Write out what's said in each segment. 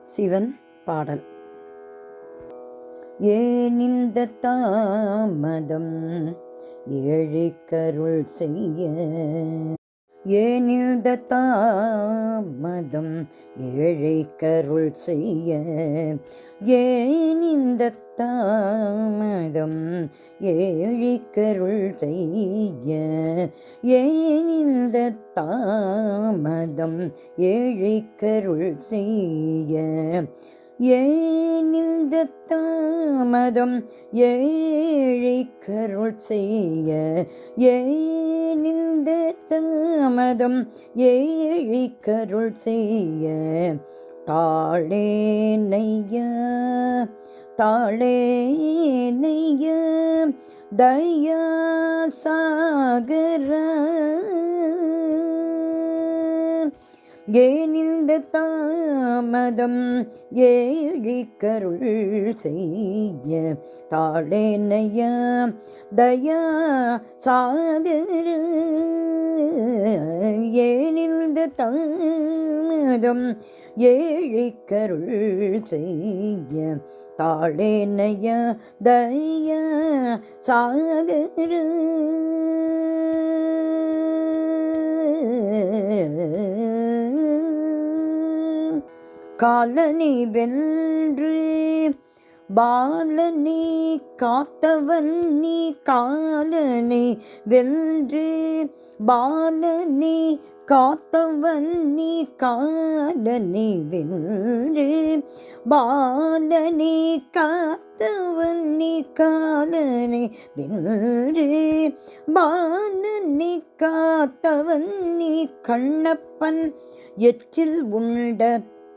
சிவன் பாடல். ஏனிந்த தாமதம் ஏழைக்கருள் செய்ய, ஏனிந்த தாமதம் ஏழைக்கருள் செய்ய, ஏனிந்த தாமதம் ஏழைக்கருள் செய்ய, ஏனிந்த தாமதம் ஏழைக்கருள் செய்ய, ஏனிந்த தாமதம் ஏழைக்கருள் செய்ய, ஏனிந்த தாமதம் ஏழைக்கருள் செய்ய, தாளேனையா தாளேனையா தயா சாகர, ஏனிந்த தாமதம் ஏழைக்கருள் செய்ய, தாளேனையா தயா சாகர, ஏனிந்த தாமதம் ஏழைக்கருள் செய்ய, தாளேனையா தயா சாகர, காலனை வென்று பாலனை காத்தவன் நீ, காலனை வென்று பாலனை காத்தவன் நீ, காலனை வென்று பாலனை காத்தவன் நீ, காலனை வென்று பாலனை காத்தவன் நீ, கண்ணப்பன் எச்சில் உண்ட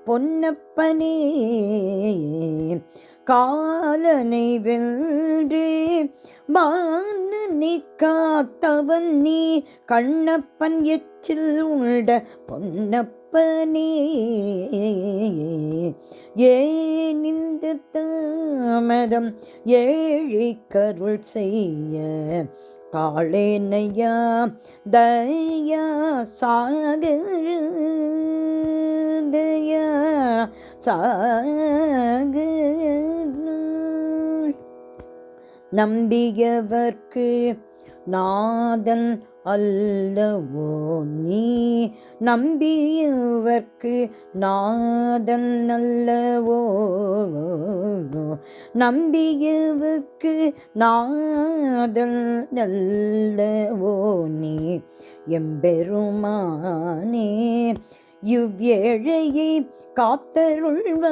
பொன்னப்பனே, காலனை வென்று பாலனை காத்தவன் நீ, கண்ணப்பன் எச்சில் உண்ட பொன்னப்பனே, ஏனிந்த தாமதம் ஏழைக்கருள் செய்ய, தாளேனையா தயா சாகர, தயா சாகர, நம்பியவர்க்கு நாதன் அல்லவோ நீ, நம்பியவர்க்கு நாதன் அல்லவோ, நம்பியவர்க்கு நாதன் அல்லவோ நீ, எம்பெருமானே இவ்வேழையை காத்தருள்வாய்,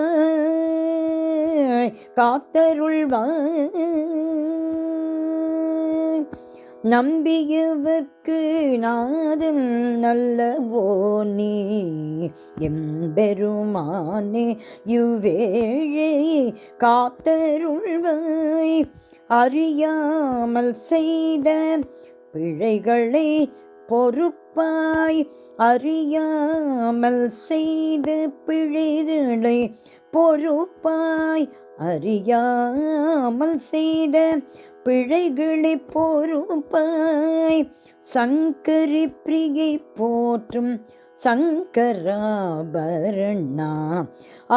காத்தருள்வாய், நம்பியவர்க்கு நாதன் நல்லவோ நீ, எம்பெருமானே இவ்வேழை காத்தருள்வாய், அறியாமல் செய்த பிழைகளை பொறுப்பாய், அறியாமல் செய்த பிழைகளை பொறுப்பாய், அறியாமல் செய்த பிழைகளை பொறுப்பாய், சங்கரி பிரியை போற்றும் சங்கராபரணா,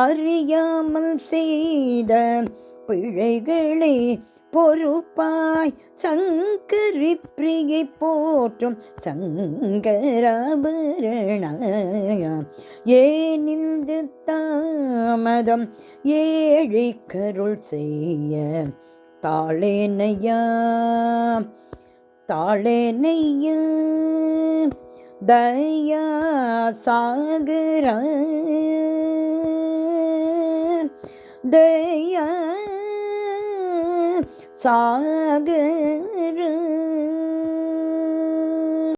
அறியாமல் செய்த பிழைகளை பொறுப்பாய், சங்கரி பிரியை போற்றும் சங்கராபரணா, ஏனிந்த தாமதம் ஏழைக்கருள் செய்ய, தாளேனையா தாளேனையா தயா சாகர, தயா சாகர.